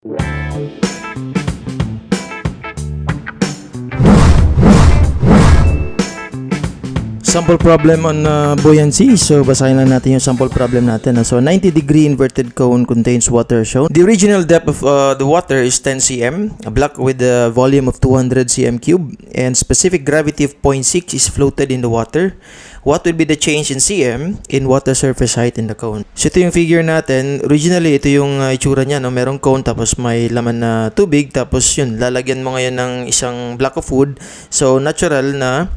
Sample problem on buoyancy. So basahin lang natin yung sample problem natin. So 90-degree inverted cone contains water shown. The original depth of the water is 10 cm. A block with a volume of 200 cm cube and specific gravity of 0.6 is floated in the water. What will be the change in cm in water surface height in the cone? So ito yung figure natin. Originally ito yung itsura niya, no? Merong cone tapos may laman na tubig tapos yun lalagyan mo ngayon ng isang block of wood. So natural na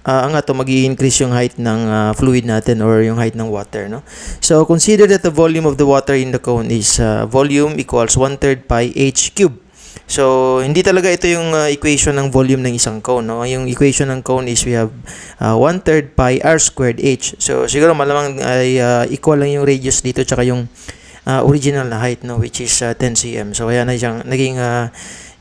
mag-i-increase yung height ng fluid natin or yung height ng water, no? So consider that the volume of the water in the cone is volume equals 1/3 pi h cube. So hindi talaga ito yung equation ng volume ng isang cone, no? Yung equation ng cone is we have 1/3 pi r squared h. So siguro malamang ay equal lang yung radius dito tsaka yung original na height, no, which is 10 cm. So kaya na siyang naging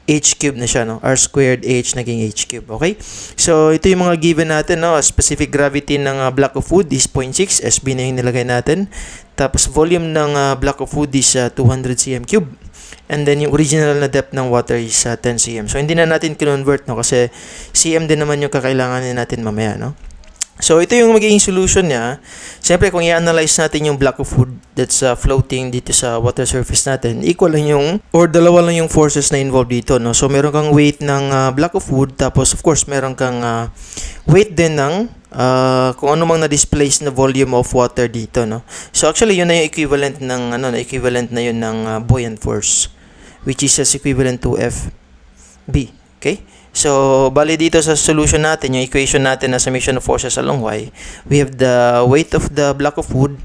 h cube na siya, no? R squared h naging h cube. Okay? So ito yung mga given natin, no? Specific gravity ng block of wood is 0.6, SB na yung nilagay natin. Tapos volume ng block of wood is 200 cm cube. And then yung original na depth ng water is 10 cm. So hindi na natin kinonvert, no, kasi cm din naman yung kakailanganin natin mamaya, no? So ito yung magiging solution niya. Siyempre kung i-analyze natin yung block of wood that's floating dito sa water surface natin, equal lang yung or dalawa lang yung forces na involved dito, no? So meron kang weight ng block of wood tapos of course meron kang weight din ng kung ano mang na-displace na volume of water dito, no? So actually yun na yung equivalent ng equivalent na yun ng buoyant force, which is equivalent to FB. Okay? So, bali dito sa solution natin, yung equation natin na summation of forces along y, we have the weight of the block of wood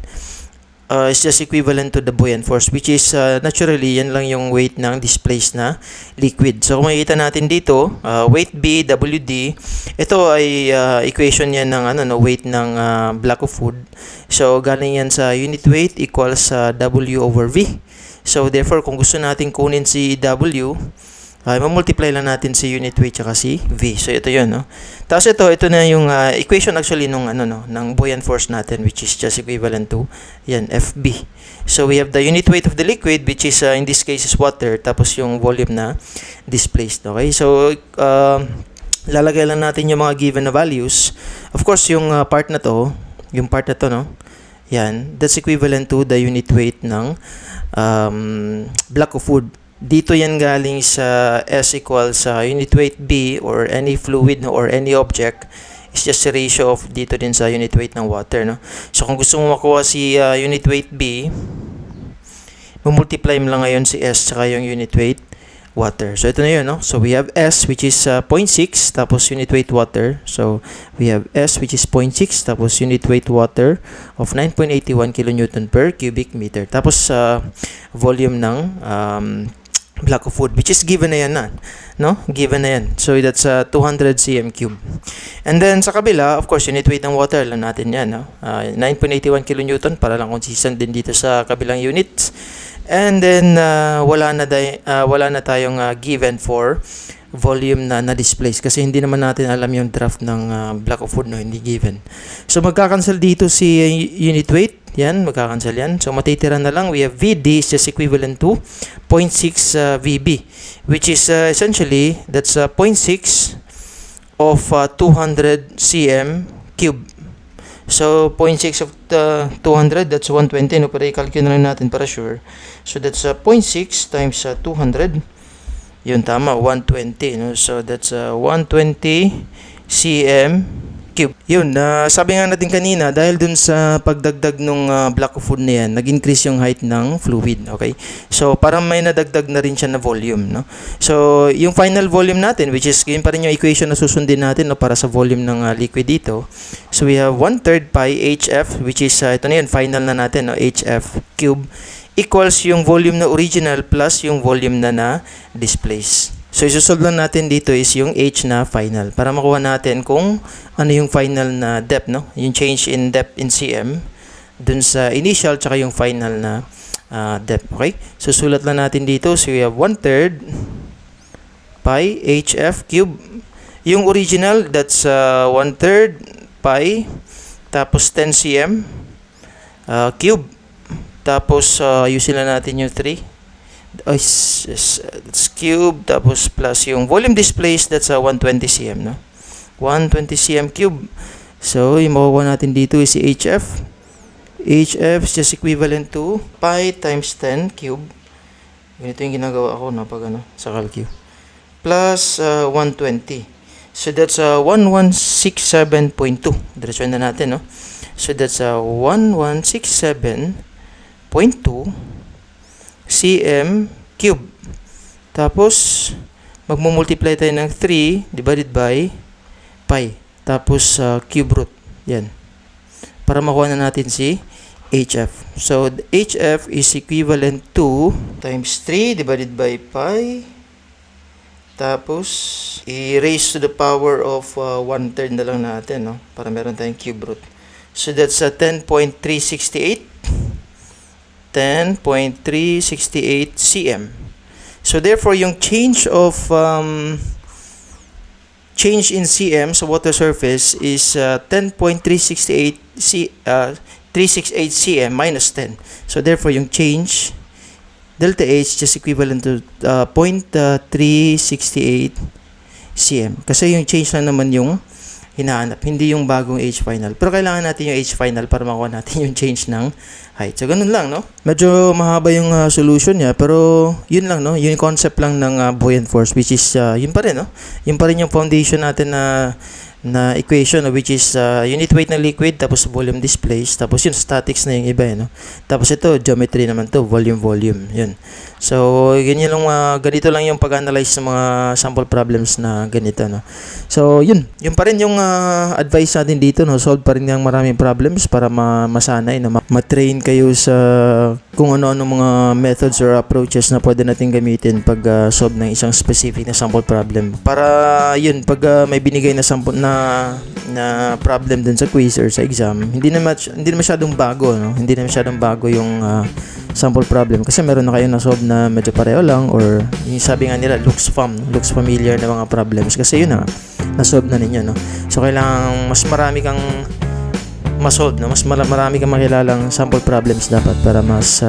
is just equivalent to the buoyant force, which is naturally, yan lang yung weight ng displaced na liquid. So, kung makikita natin dito, weight B, WD, ito ay equation yan ng weight ng block of wood. So, galing yan sa unit weight equals W over V. So, therefore, kung gusto natin kunin si W, ma-multiply lang natin si unit weight tsaka si V. So ito 'yun, no. Tapos ito na yung equation actually nung ng buoyant force natin, which is just equivalent to yan FB. So we have the unit weight of the liquid, which is in this case is water, tapos yung volume na displaced. Okay? So lalagay lang natin yung mga given na values. Of course, yung part na to, no. Yan, that's equivalent to the unit weight ng block of wood. Dito yan galing sa S equals sa unit weight B or any fluid or any object is just a ratio of dito din sa unit weight ng water, no? So kung gusto mo makuha si unit weight B, multiply mo lang ngayon si S saka yung unit weight water. So ito na yun, no? So we have S which is 0.6 tapos unit weight water. So we have S which is 0.6 tapos unit weight water of 9.81 kilonewton per cubic meter. Tapos volume ng block of wood, which is given na yan no? Given na yan. So that's 200 cm cube. And then sa kabila, of course, unit weight ng water lang natin yan, no? 9.81 kilonewton para lang consistent din dito sa kabilang units. And then wala na tayong given for volume na na-displace kasi hindi naman natin alam yung draft ng block of wood, no? Hindi given. So magkakancel dito si unit weight. Yan, magkakancel yan. So matitira na lang, we have VD is just equivalent to 0.6 VB, which is essentially, that's 0.6 of 200 cm cube. So 0.6 of 200, that's 120. No, para i-calculate na lang natin para sure. So that's 0.6 times 200. Yun, tama, 120. No? So that's 120 cm cube. Yun, sabi nga natin kanina, dahil dun sa pagdagdag nung block of wood na yan, nag-increase yung height ng fluid. Okay? So, parang may nadagdag na rin siya na volume, no? So, yung final volume natin, which is, yun pa rin yung equation na susundin natin, no, para sa volume ng liquid dito. So, we have 1/3 pi HF, which is, ito na yun, final na natin, no, HF cube, equals yung volume na original plus yung volume na na-displace. So, isusolve lang natin dito is yung H na final para makuha natin kung ano yung final na depth, no? Yung change in depth in cm dun sa initial tsaka yung final na depth. Okay? So, sulat lang natin dito. So, we have 1/3 pi HF cube. Yung original, that's 1/3 pi tapos 10 cm cube. Tapos, ayusin lang natin yung 3. That's cube, tapos plus yung volume displaced, that's 120 cm, no? 120 cm cube. So, yung makukuha natin dito is si HF. HF is just equivalent to pi times 10 cube. Ganito yung ginagawa ko, no, pag sa calcu. Plus 120. So, that's 1167.2. Diretsuhin na natin, no? So, that's 1167.2 cm cube. Tapos, magmumultiply tayo ng 3 divided by pi. Tapos, cube root. Yan. Para makuha na natin si HF. So, HF is equivalent to times 3 divided by pi. Tapos, i-raise to the power of 1/3 na lang natin, no? Para meron tayong cube root. So, that's 10.368. 10.368 cm. So therefore, yung change in cm sa water surface is 10.368 368 cm minus 10. So therefore, yung change delta H just equivalent to 0.368 cm. Kasi yung change lang naman yung hinahanap, hindi yung bagong H final. Pero kailangan natin yung H final para makuha natin yung change ng height. So, ganun lang, no? Medyo mahaba yung solution niya, pero yun lang, no? Yung concept lang ng buoyant force, which is, yun pa rin, no? Yun pa rin yung foundation natin na equation, no? Which is unit weight ng liquid, tapos volume displaced, tapos yun, statics na yung iba, no? Tapos ito, geometry naman to, volume, yun. So, ganyan lang, ganito lang yung pag-analyze ng mga sample problems na ganito, no? So, yun pa rin yung advice natin dito, no? Solve pa rin ng maraming problems para masanay, no? Ma-train kayo sa kung ano-ano mga methods or approaches na pwede natin gamitin pag solve ng isang specific na sample problem. Para yun, pag may binigay na sample na problem dun sa quiz or sa exam, hindi na masyadong bago, no? Hindi na masyadong bago yung sample problem kasi meron na kayo na solve na medyo pareho lang, or yung sabi nga nila looks familiar na mga problems kasi yun na-solve na ninyo, no? So kailangan mas marami kang ma-solve, no? Mas marami kang makilalang sample problems dapat para mas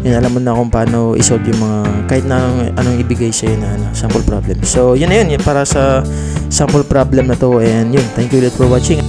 yun, alam mo na kung paano i-solve yung mga kahit na anong ibigay sa'yo na sample problem. So yun para sa sample problem na to, and yun, thank you ulit for watching.